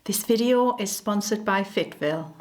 This video is sponsored by FitVille.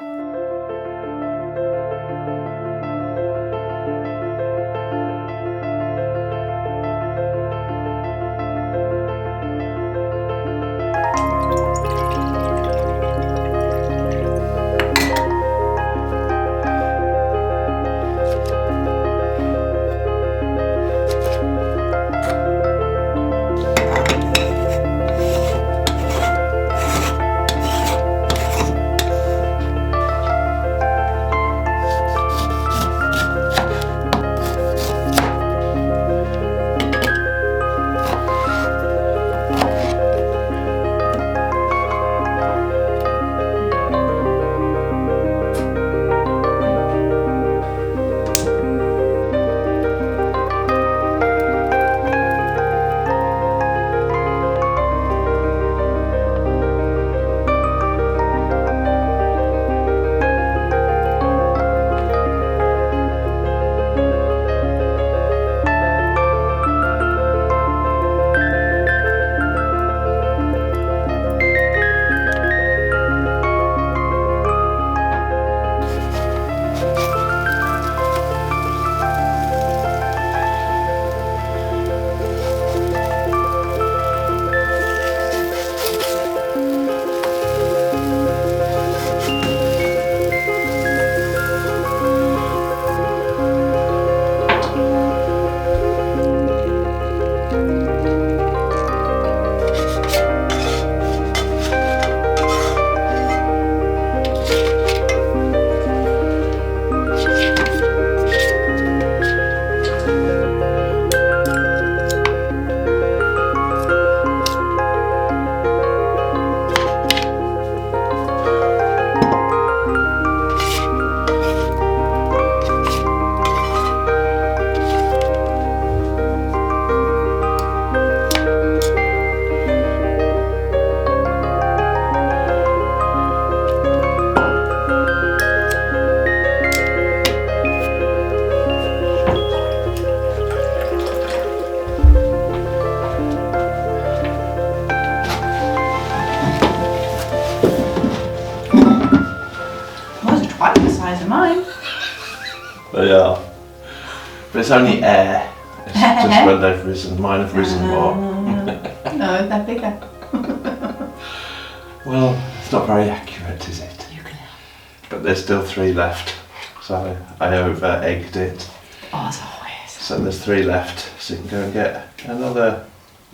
They are. But it's only air. It's just when they've risen. Mine have risen more. No, they're bigger. Well, it's not very accurate, is it? You can help. But there's still 3 left. So I over-egged it. Oh, as always. So there's 3 left. So you can go and get another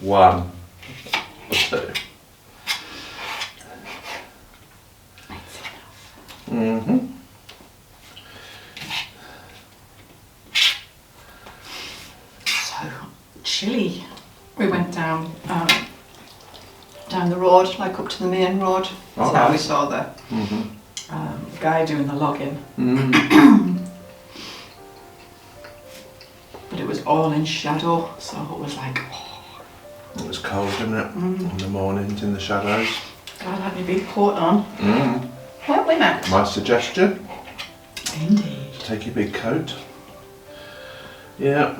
1 or 2. Mm-hmm. Chilly. We went down the road, like up to the main road. That's how we saw the guy doing the logging. But it was all in shadow, so it was like, oh. It was cold, wasn't it? In the mornings in the shadows. God, had my big coat on. Weren't we, Max? My suggestion. Indeed. Take your big coat. Yeah.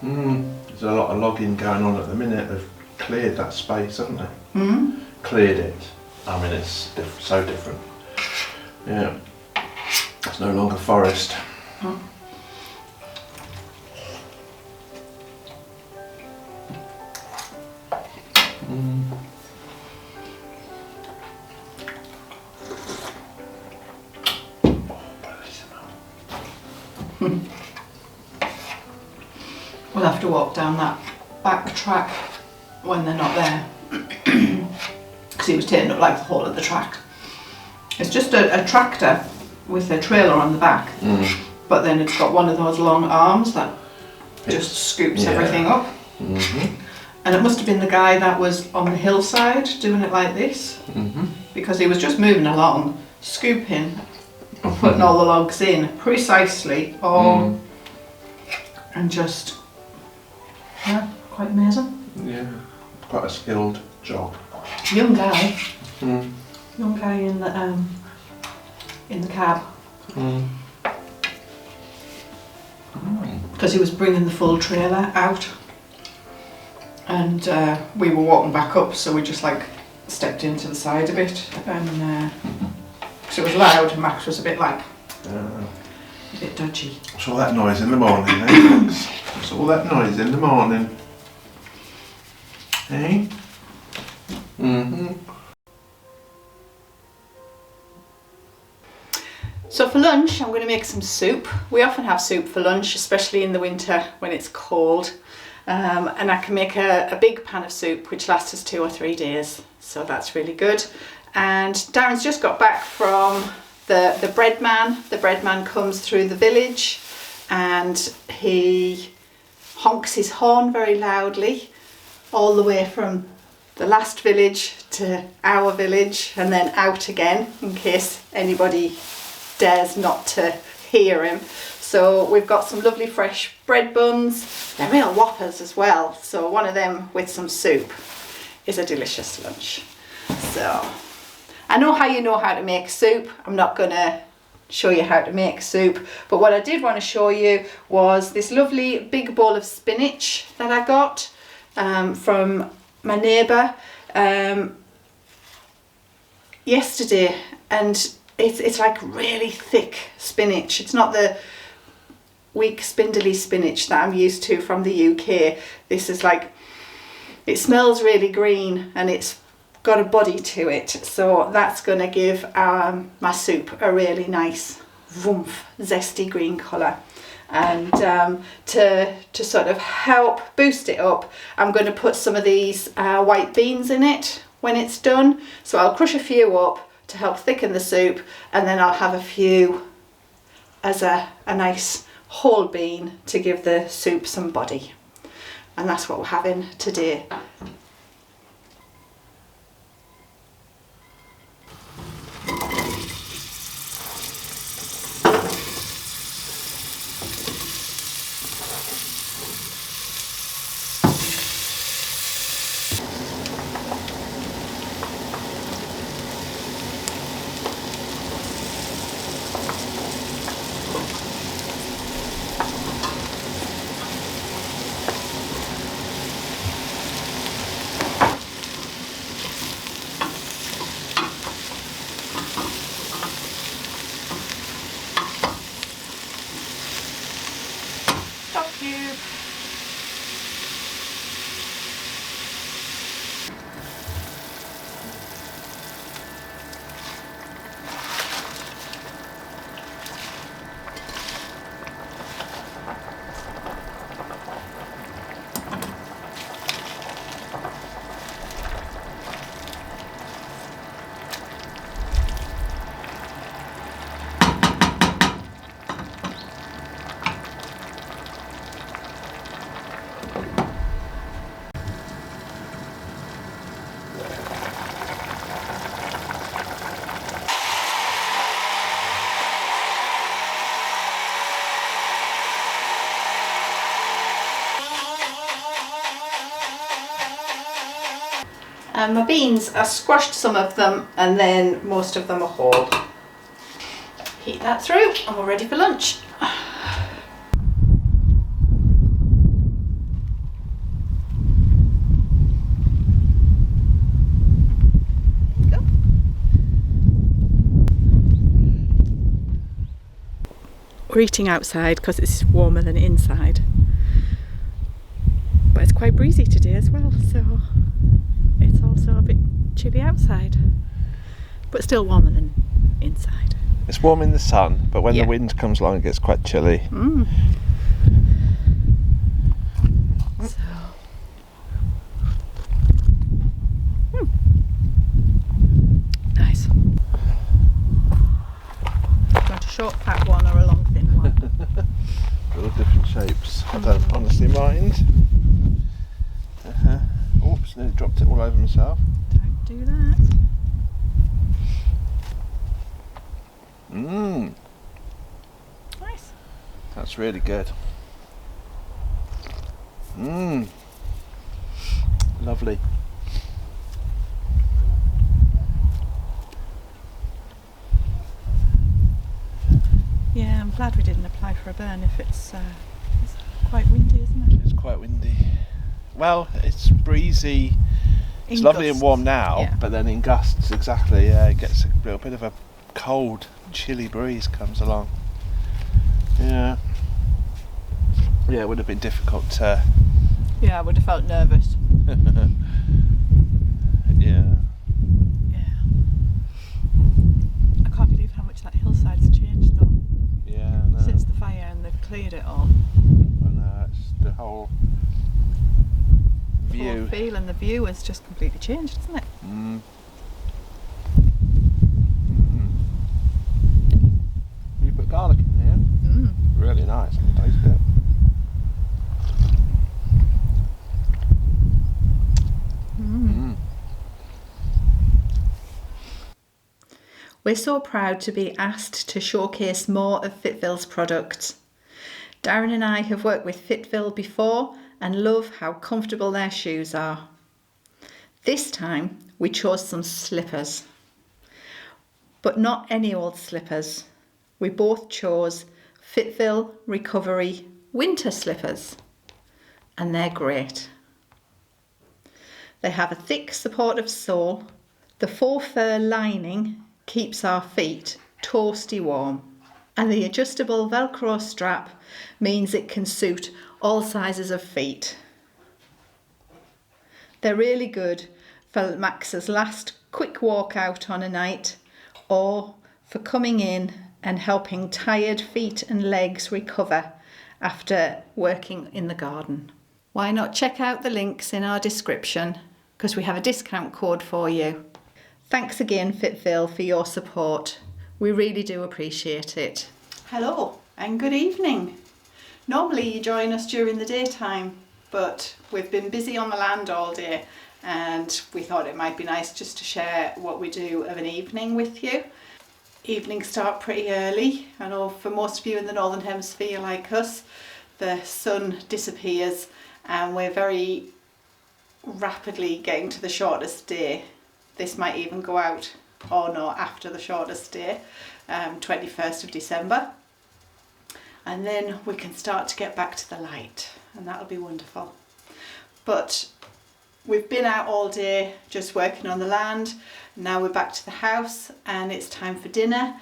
There's a lot of logging going on at the minute. They've cleared that space, haven't they? Cleared it. I mean, it's so different. Yeah. It's no longer forest. We'll have to walk down that back track when they're not there. Because he was taking up like the whole of the track. It's just a tractor with a trailer on the back, but then it's got one of those long arms that just scoops everything up. And it must have been the guy that was on the hillside doing it like this, because he was just moving along, scooping, putting all the logs in precisely, all, and just, yeah, quite amazing. Yeah, quite a skilled job. Young guy. Young guy in the cab. Because he was bringing the full trailer out, and we were walking back up, so we just like stepped into the side a bit, and because it was loud, and Max was a bit like a bit dodgy. What's all that noise in the morning, eh, folks? What's all that noise in the morning? Eh? So for lunch, I'm going to make some soup. We often have soup for lunch, especially in the winter when it's cold. And I can make a big pan of soup which lasts us 2 or 3 days, so that's really good. And Darren's just got back from the bread man. The bread man comes through the village and he honks his horn very loudly all the way from the last village to our village and then out again, in case anybody dares not to hear him. So we've got some lovely fresh bread buns. They're real whoppers as well, so one of them with some soup is a delicious lunch. So I know how you know how to make soup. I'm not going to show you how to make soup, but what I did want to show you was this lovely big bowl of spinach that I got from my neighbour yesterday, and it's like really thick spinach. It's not the weak spindly spinach that I'm used to from the UK. This is like, it smells really green and it's got a body to it, so that's going to give my soup a really nice vroomf, zesty green colour. And to sort of help boost it up, I'm going to put some of these white beans in it when it's done. So I'll crush a few up to help thicken the soup, and then I'll have a few as a nice whole bean to give the soup some body. And that's what we're having today. And my beans, I squashed some of them and then most of them are whole. Heat that through and we're ready for lunch. Go. We're eating outside because it's warmer than inside. But it's quite breezy today as well, so it's also a bit chilly outside, but still warmer than inside. It's warm in the sun, but when the wind comes along it gets quite chilly. So. Nice. Do you want a short fat one or a long thin one? All different shapes. I don't honestly mind. Oops, nearly dropped it all over myself. Don't do that. Nice. That's really good. Lovely. Yeah, I'm glad we didn't apply for a burn if it's quite windy, isn't it? It's quite windy. Well, it's breezy It's lovely and warm now, yeah. but then in gusts, exactly, yeah, it gets a little bit of a cold, chilly breeze comes along. Yeah. Yeah, it would have been difficult to... Yeah, I would have felt nervous. Yeah. Yeah. I can't believe how much that hillside's changed though. Yeah, no. Since the fire, and they've cleared it all. I know, it's the whole view. The whole feel and the view has just completely changed, hasn't it? Mm. You put garlic in here. Really nice. I can taste it. We're so proud to be asked to showcase more of FitVille's products. Darren and I have worked with FitVille before and love how comfortable their shoes are. This time we chose some slippers. But not any old slippers. We both chose FitVille Recovery winter slippers. And they're great. They have a thick supportive sole. The faux fur lining keeps our feet toasty warm. And the adjustable Velcro strap means it can suit all sizes of feet. They're really good for Max's last quick walk out on a night, or for coming in and helping tired feet and legs recover after working in the garden. Why not check out the links in our description, because we have a discount code for you. Thanks again, FitVille, for your support. We really do appreciate it. Hello and good evening. Normally you join us during the daytime, but we've been busy on the land all day, and we thought it might be nice just to share what we do of an evening with you. Evenings start pretty early. I know for most of you in the Northern Hemisphere like us, the sun disappears and we're very rapidly getting to the shortest day. This might even go out, or no, after the shortest day, 21st of December. And then we can start to get back to the light, and that'll be wonderful. But we've been out all day just working on the land. Now we're back to the house and it's time for dinner.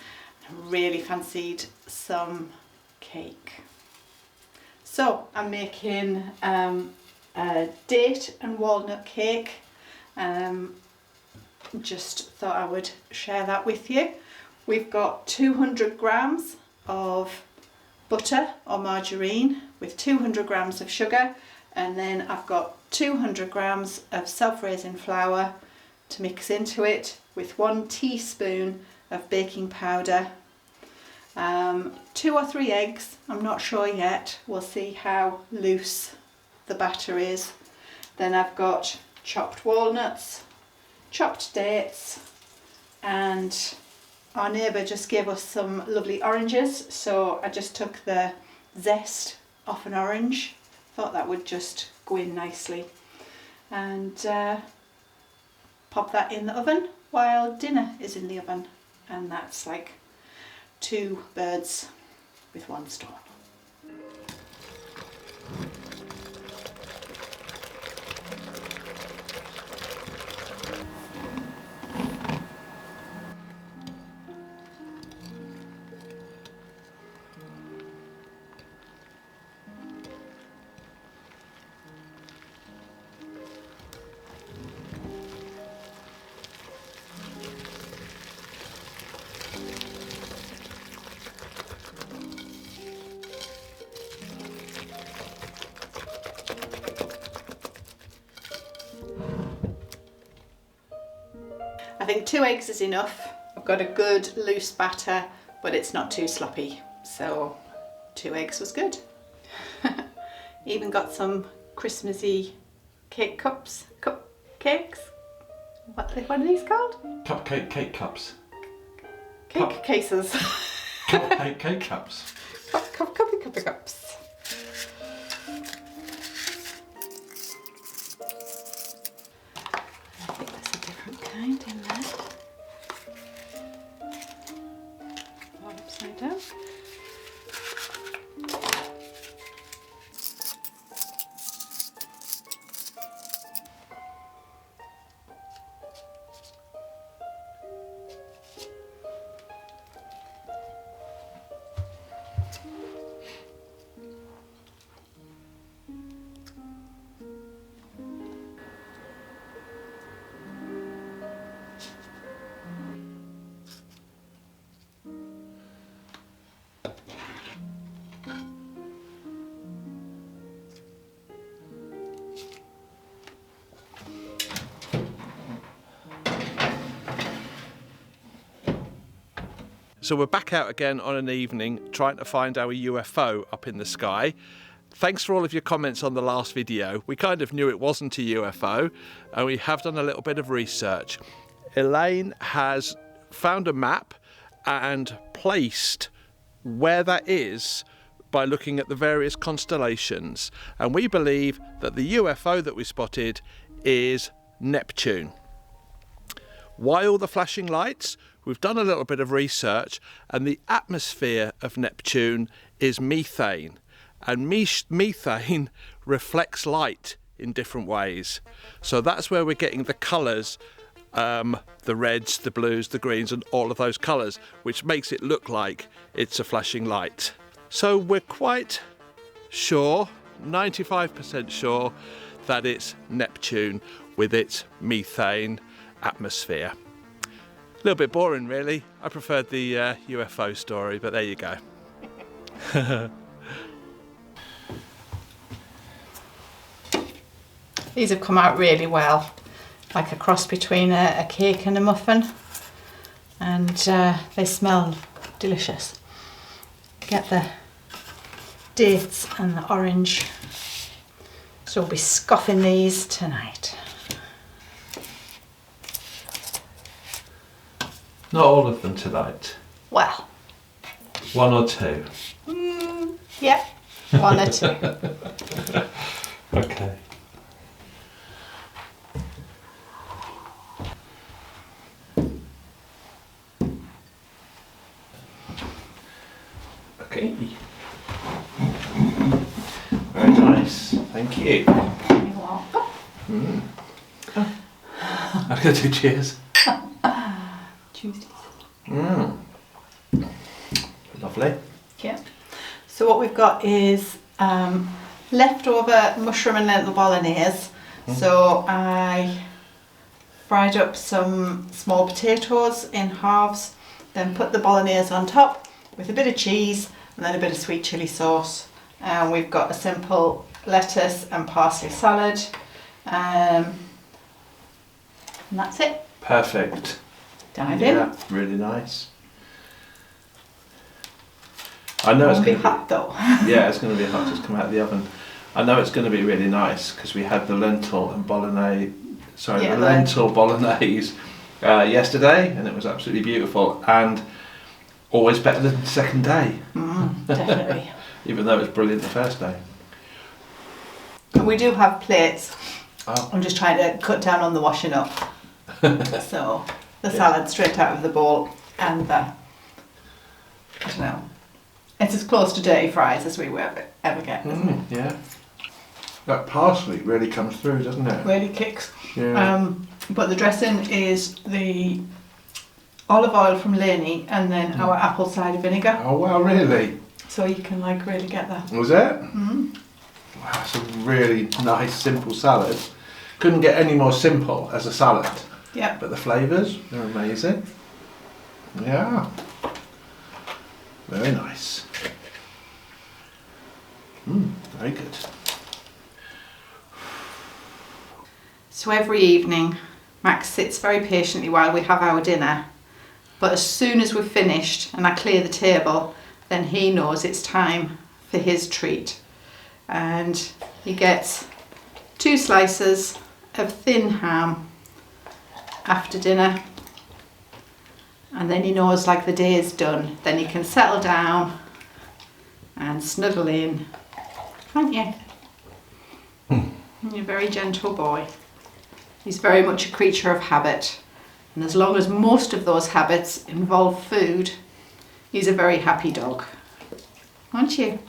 I really fancied some cake. So I'm making a date and walnut cake. Just thought I would share that with you. We've got 200 grams of butter or margarine with 200 grams of sugar, and then I've got 200 grams of self-raising flour to mix into it with 1 teaspoon of baking powder, 2 or 3 eggs, I'm not sure yet, we'll see how loose the batter is. Then I've got chopped walnuts, chopped dates, and our neighbour just gave us some lovely oranges, so I just took the zest off an orange. Thought that would just go in nicely, and pop that in the oven while dinner is in the oven, and that's like 2 birds with 1 stone. I think 2 eggs is enough. I've got a good loose batter, but it's not too sloppy, so 2 eggs was good. Even got some Christmassy cake cups, cupcakes. What are these called? Cupcake cake cups. Cake cases. Cupcake cake cups. Cuppy cups. I think there's a different kind in there. All upside down. So we're back out again on an evening trying to find our UFO up in the sky. Thanks for all of your comments on the last video. We kind of knew it wasn't a UFO, and we have done a little bit of research. Elaine has found a map and placed where that is by looking at the various constellations, and we believe that the UFO that we spotted is Neptune. Why all the flashing lights? We've done a little bit of research, and the atmosphere of Neptune is methane, and methane reflects light in different ways. So that's where we're getting the colours, the reds, the blues, the greens, and all of those colours, which makes it look like it's a flashing light. So we're quite sure, 95% sure, that it's Neptune with its methane atmosphere. A little bit boring, really. I preferred the UFO story, but there you go. These have come out really well, like a cross between a cake and a muffin, and they smell delicious. Get the dates and the orange, so we'll be scoffing these tonight. Not all of them tonight. Well, One or two. Yeah, one or two. Okay. Okay. Very nice. Thank you. You're welcome. I'm going to do cheers. Tuesdays. Lovely. Yeah. So what we've got is leftover mushroom and lentil bolognese. So I fried up some small potatoes in halves, then put the bolognese on top with a bit of cheese and then a bit of sweet chilli sauce. And we've got a simple lettuce and parsley salad. And that's it. Perfect. Dive in. Yeah, really nice. I know it's Won't be going to hot though. Yeah, it's going to be hot, just come out of the oven. I know it's going to be really nice because we had the lentil and bolognese, Yeah, the lentil bolognese yesterday, and it was absolutely beautiful, and always better than the second day. Definitely. Even though it was brilliant the first day. And we do have plates. Oh. I'm just trying to cut down on the washing up. So the salad straight out of the bowl, and the, I don't know, it's as close to dirty fries as we will ever get, isn't it? Yeah. That parsley really comes through, doesn't it? Really kicks. Yeah. But the dressing is the olive oil from Elaine and then our apple cider vinegar. Oh wow, really? So you can like really get that. Was it? Wow, it's a really nice, simple salad. Couldn't get any more simple as a salad. Yeah. But the flavours, they're amazing. Yeah. Very nice. Very good. So every evening, Max sits very patiently while we have our dinner. But as soon as we've finished and I clear the table, then he knows it's time for his treat. And he gets 2 slices of thin ham after dinner. And then he knows like the day is done. Then he can settle down and snuggle in. Can't you? You're a very gentle boy. He's very much a creature of habit. And as long as most of those habits involve food, he's a very happy dog. Aren't you?